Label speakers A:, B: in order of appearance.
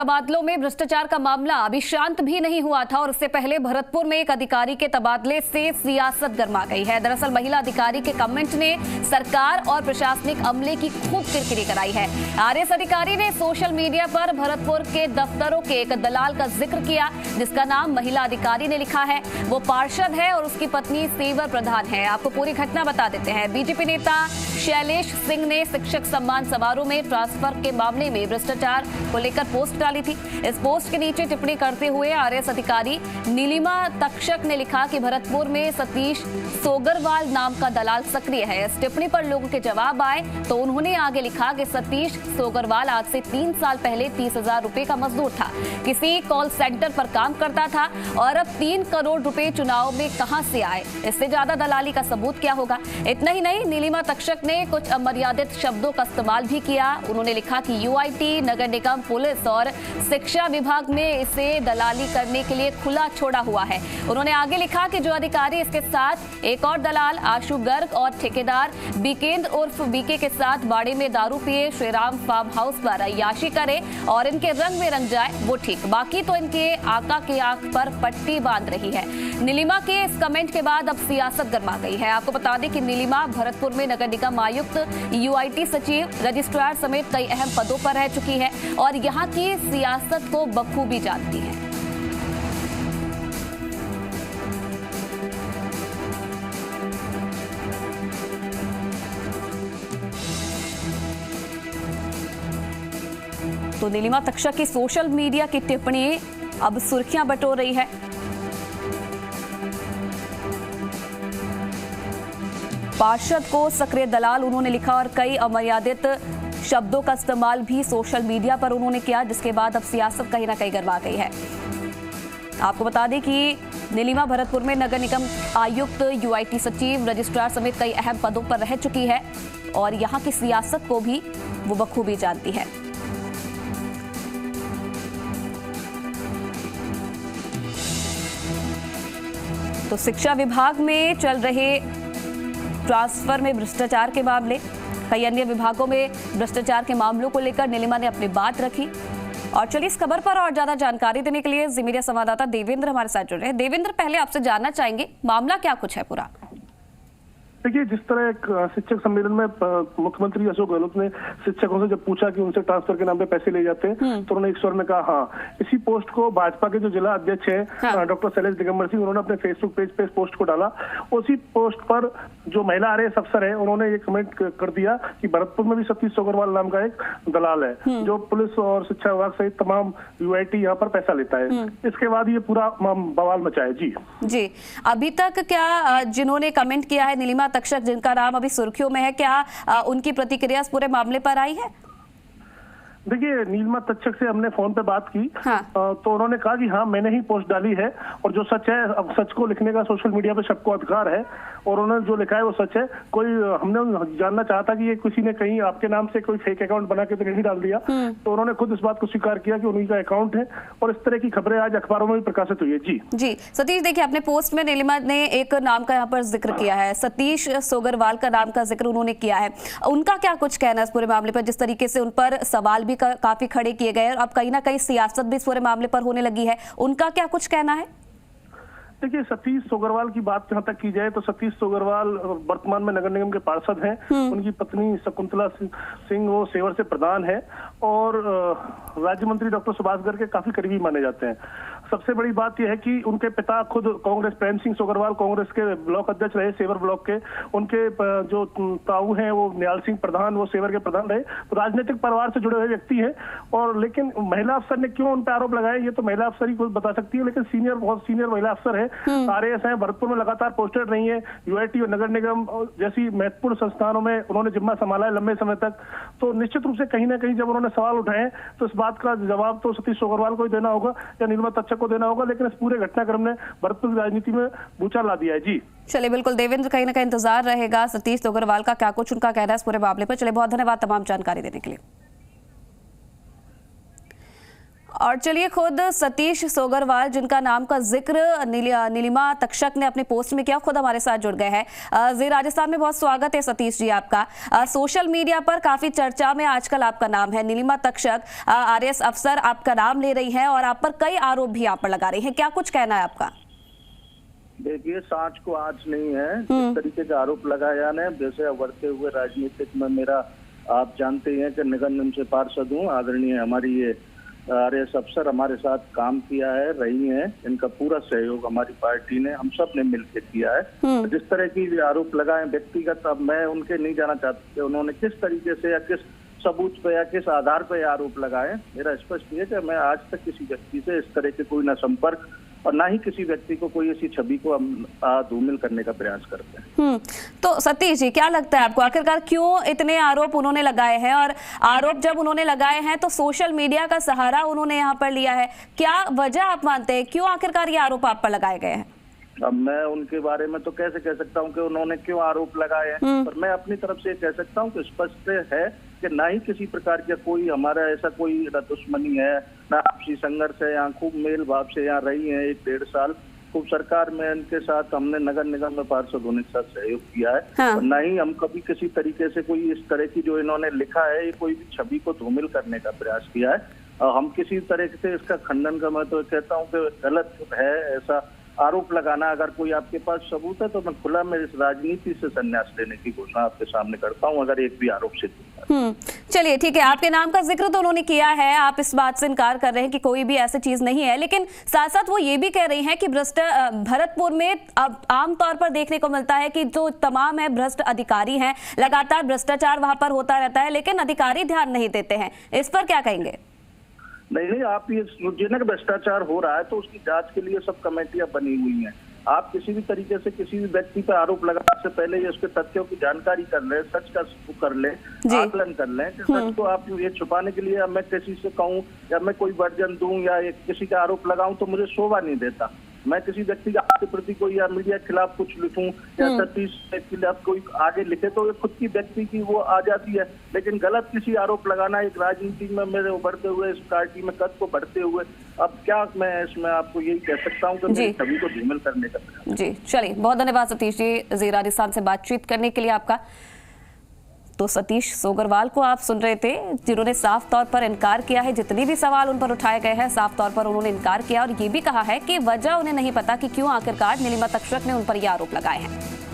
A: तबादलों में भ्रष्टाचार का मामला अभी शांत भी नहीं हुआ था और उससे पहले भरतपुर में एक अधिकारी के तबादले से सियासत गर्मा गई है। दरअसल महिला अधिकारी के कमेंट ने सरकार और प्रशासनिक अमले की खूब किरकिरी कराई है। आरएएस अधिकारी ने सोशल मीडिया पर भरतपुर के दफ्तरों के एक दलाल का जिक्र किया जिसका नाम महिला अधिकारी ने लिखा है। वो पार्षद है और उसकी पत्नी सेवर प्रधान है। आपको पूरी घटना बता देते हैं। बीजेपी नेता शैलेश सिंह ने शिक्षक सम्मान समारोह में ट्रांसफर के मामले में भ्रष्टाचार को लेकर पोस्ट डाली थी। इस पोस्ट के नीचे टिप्पणी करते हुए आरएएस अधिकारी नीलिमा तक्षक ने लिखा कि भरतपुर में सतीश सोगरवाल नाम का दलाल सक्रिय है। इस टिप्पणी पर लोगों के जवाब आए तो उन्होंने आगे लिखा कि सतीश सोगरवाल आज से 3 साल पहले 30,000 रुपए का मजदूर था, किसी कॉल सेंटर पर काम करता था और अब 3 करोड़ रुपए चुनाव में कहां से आए। इससे ज्यादा दलाली का सबूत क्या होगा। इतना ही नहीं, नीलिमा तक्षक ने कुछ अमर्यादित शब्दों का इस्तेमाल भी किया। उन्होंने लिखा कि यूआईटी, नगर निगम, पुलिस और शिक्षा विभाग ने इसे दलाली करने के लिए खुला छोड़ा हुआ है। उन्होंने आगे लिखा कि जो अधिकारी इसके साथ एक और दलाल आशु गर्ग और ठेकेदार बीकेंद्र उर्फ बीके के साथ बाड़े में दारू पिए श्रीराम फार्म हाउस पर अय्याशी करे और इनके रंग में रंग जाए वो ठीक, बाकी तो इनके आका की आंख पर पट्टी बांध रही है। नीलिमा के इस कमेंट के बाद अब सियासत गर्मा गई है। आपको बता दें कि नीलिमा भरतपुर में नगर निगम आयुक्त, यूआईटी सचिव, रजिस्ट्रार समेत कई अहम पदों पर रह चुकी है और यहाँ की सियासत को बखूबी जानती है। तो नीलिमा तक्षक की सोशल मीडिया की टिप्पणी अब सुर्खियां बटोर रही है। पार्षद को सक्रिय दलाल उन्होंने लिखा और कई अमर्यादित शब्दों का इस्तेमाल भी सोशल मीडिया पर उन्होंने किया, जिसके बाद अब सियासत कहीं ना कहीं गरमा गई है। आपको बता दें कि नीलिमा भरतपुर में नगर निगम आयुक्त, यूआईटी सचिव, रजिस्ट्रार समेत कई अहम पदों पर रह चुकी है और यहां की सियासत को भी वो बखूबी जानती है। तो शिक्षा विभाग में चल रहे ट्रांसफर में भ्रष्टाचार के मामले, कई अन्य विभागों में भ्रष्टाचार के मामलों को लेकर नीलिमा ने अपनी बात रखी। और चलिए इस खबर पर और ज्यादा जानकारी देने के लिए जी मीडिया संवाददाता देवेंद्र हमारे साथ जुड़ रहे हैं। देवेंद्र, पहले आपसे जानना चाहेंगे मामला क्या कुछ है पूरा।
B: देखिए, जिस तरह एक शिक्षक सम्मेलन में मुख्यमंत्री अशोक गहलोत ने शिक्षकों से जब पूछा कि उनसे ट्रांसफर के नाम पे पैसे ले जाते हैं तो उन्होंने एक स्वर में कहा हाँ। इसी पोस्ट को भाजपा के जो जिला अध्यक्ष हैं डॉक्टर शैलेश दिगंबर सिंह, उन्होंने अपने फेसबुक पेज पे इस पोस्ट को डाला। उसी पोस्ट पर जो महिला आरएएस अफसर है उन्होंने ये कमेंट कर दिया कि भरतपुर में भी सतीश सोगरवाल नाम का एक दलाल है जो पुलिस और शिक्षा विभाग सहित तमाम यूआईटी यहाँ पर पैसा लेता है। इसके बाद ये पूरा बवाल मचा है। जी,
A: अभी तक क्या जिन्होंने कमेंट किया है नीलिमा तक्षक, जिनका नाम अभी सुर्खियों में है, क्या उनकी प्रतिक्रिया इस पूरे मामले पर आई है?
B: देखिए, नीलिमा तक्षक से हमने फोन पे बात की तो उन्होंने कहा कि हाँ, मैंने ही पोस्ट डाली है और जो सच है, अब सच को लिखने का सोशल मीडिया पे सबको अधिकार है और उन्होंने जो लिखा है वो सच है। कोई हमने जानना चाहा था कि ये किसी ने कहीं आपके नाम से कोई फेक अकाउंट बना के तो नहीं डाल दिया, तो उन्होंने खुद इस बात को स्वीकार किया कि उन्हीं का अकाउंट है और इस तरह की खबरें आज अखबारों में भी प्रकाशित हुई है। जी
A: सतीश, देखिए अपने पोस्ट में नीलिमा ने एक नाम का यहाँ पर जिक्र किया है, सतीश सोगरवाल का नाम का जिक्र उन्होंने किया है। उनका क्या कुछ कहना है इस पूरे मामले पर, जिस तरीके से उन पर सवाल भी काफी खड़े किए गए और अब कहीं ना कहीं सियासत भी इस पूरे मामले पर होने लगी है, उनका क्या कुछ कहना है?
B: देखिए, सतीश सोगरवाल की बात जहाँ तक की जाए तो सतीश सोगरवाल वर्तमान में नगर निगम के पार्षद हैं। उनकी पत्नी शकुंतला सिंह वो सेवर से प्रधान है और राज्य मंत्री डॉक्टर सुभाष गर्ग के काफी करीबी माने जाते हैं। सबसे बड़ी बात यह है कि उनके पिता खुद कांग्रेस, प्रेम सिंह सोगरवाल कांग्रेस के ब्लॉक अध्यक्ष रहे सेवर ब्लॉक के। उनके जो ताऊ हैं वो निहाल सिंह प्रधान, वो सेवर के प्रधान रहे। तो राजनीतिक परिवार से जुड़े हुए व्यक्ति हैं और लेकिन महिला अफसर ने क्यों उन पर आरोप लगाए ये तो महिला अफसर ही कुछ बता सकती है, लेकिन बहुत सीनियर महिला अफसर है, आरएएस है, भरतपुर में लगातार पोस्टेड रही है, यूआईटी और नगर निगम जैसी महत्वपूर्ण संस्थानों में उन्होंने जिम्मा संभाला है लंबे समय तक। तो निश्चित रूप से कहीं ना कहीं जब उन्होंने सवाल उठाए तो इस बात का जवाब तो सतीश सोगरवाल को ही देना होगा या नीलिमा तक्षक को देना होगा, लेकिन इस पूरे घटनाक्रम ने भरतपुर की राजनीति में भूचाल ला दिया है। जी
A: चलिए, बिल्कुल देवेंद्र, कहीं ना कहीं इंतजार रहेगा सतीश सोगरवाल का क्या कुछ उनका कहना है इस पूरे मामले पर। चलिए, बहुत धन्यवाद तमाम जानकारी देने के लिए। और चलिए, खुद सतीश सोगरवाल, जिनका नाम का जिक्र नीलिमा तक्षक ने अपने पोस्ट में किया, खुद हमारे साथ जुड़ गए हैं। जी राजस्थान में बहुत स्वागत है सतीश जी आपका। सोशल मीडिया पर काफी चर्चा में आजकल आपका नाम है। नीलिमा तक्षक आरएएस अफसर आपका नाम ले रही है और आप पर कई आरोप भी आप पर लगा रही हैं, क्या कुछ कहना है आपका?
C: देखिए, सांच को आंच नहीं है, जिस तरीके का आरोप लगाया है, जैसे बढ़ते हुए राजनीतिक में मेरा, आप जानते हैं कि निगम निगम से पार्षद हूँ। आदरणीय हमारी ये आरएएस अफसर हमारे साथ काम किया है, रही हैं, इनका पूरा सहयोग हमारी पार्टी ने, हम सब ने मिलकर किया है। जिस तरह की आरोप लगाए व्यक्तिगत, अब मैं उनके नहीं जाना चाहता कि उन्होंने किस तरीके से या किस सबूत पे या किस आधार पे आरोप लगाए। मेरा स्पष्ट है कि मैं आज तक किसी व्यक्ति से इस तरह के कोई ना संपर्क और ना ही किसी व्यक्ति को कोई ऐसी छवि को धूमिल करने का प्रयास करते हैं।
A: तो सतीश जी, क्या लगता है आपको, आखिरकार क्यों इतने आरोप उन्होंने लगाए हैं? और आरोप जब उन्होंने लगाए हैं तो सोशल मीडिया का सहारा उन्होंने यहाँ पर लिया है, क्या वजह आप मानते हैं, क्यों आखिरकार ये आरोप आप पर लगाए गए हैं?
C: अब मैं उनके बारे में तो कैसे कह सकता हूं कि उन्होंने क्यों आरोप लगाए हैं, पर मैं अपनी तरफ से कह सकता हूं कि स्पष्ट है कि ना ही किसी प्रकार का कोई हमारा ऐसा कोई दुश्मनी है, ना आपसी संघर्ष है। यहाँ खूब मेल भाव से यहाँ रही है 1-1.5 साल, खूब सरकार में इनके साथ हमने नगर निगम में पार्षद होने के साथ सहयोग किया है।
A: हाँ।
C: और ना ही हम कभी किसी तरीके से कोई इस तरह की जो इन्होंने लिखा है, ये कोई भी छवि को धूमिल करने का प्रयास किया है। हम किसी तरह से इसका खंडन का, मैं तो कहता हूँ कि गलत है ऐसा आरोप लगाना। अगर कोई आपके पास सबूत है तो मैं खुला में इस राजनीति से संन्यास लेने की घोषणा आपके सामने करता हूं, अगर एक भी आरोप सिद्ध होता है।
A: चलिए ठीक है, आपके नाम का जिक्र तो उन्होंने किया है, आप इस बात से इनकार कर रहे हैं कि कोई भी ऐसी चीज नहीं है, लेकिन साथ साथ वो ये भी कह रही हैं कि भरतपुर में अब आमतौर पर देखने को मिलता है कि जो तमाम है भ्रष्ट अधिकारी हैं, लगातार भ्रष्टाचार वहां पर होता रहता है, लेकिन अधिकारी ध्यान नहीं देते हैं। इस पर क्या कहेंगे?
C: नहीं, आप ये जिनक भ्रष्टाचार हो रहा है तो उसकी जांच के लिए सब कमेटियां बनी हुई हैं। आप किसी भी तरीके से किसी भी व्यक्ति पर आरोप लगाने से पहले ये उसके तथ्यों की जानकारी कर लें, सच का कर लें, आकलन कर लें कि सच को आप ये छुपाने के लिए मैं किसी से कहूँ या मैं कोई वर्जन दूं या किसी का आरोप लगाऊं तो मुझे शोभा नहीं देता। मैं किसी व्यक्ति के प्रति कोई या मीडिया के खिलाफ कुछ लिखूं या सतीश के खिलाफ कोई आगे लिखे तो ये खुद की व्यक्ति की वो आ जाती है, लेकिन गलत किसी आरोप लगाना एक राजनीति में मेरे उभरते हुए इस पार्टी में कद को बढ़ते हुए, अब क्या मैं इसमें आपको यही कह सकता हूँ कि मेरी छवि को धूमिल करने का।
A: जी चलिए, बहुत धन्यवाद सतीश जी राजस्थान से बातचीत करने के लिए आपका। तो सतीश सोगरवाल को आप सुन रहे थे, जिन्होंने साफ तौर पर इनकार किया है, जितने भी सवाल उन पर उठाए गए हैं साफ तौर पर उन्होंने इनकार किया और ये भी कहा है कि वजह उन्हें नहीं पता कि क्यों आखिरकार नीलिमा तक्षक ने उन पर ये आरोप लगाए हैं।